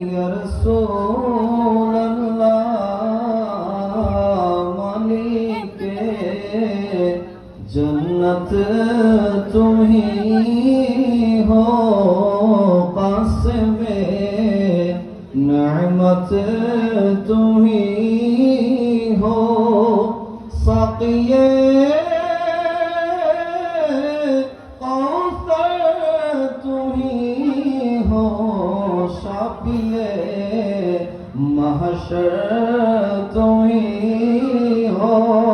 या रसूल अल्लाह मालिके जन्नत तुम ही हो, कासिमे नेमत तुम ही हो, साक़िए कौसर तुम ही हो, शाफ़िए महशर तुम ही हो।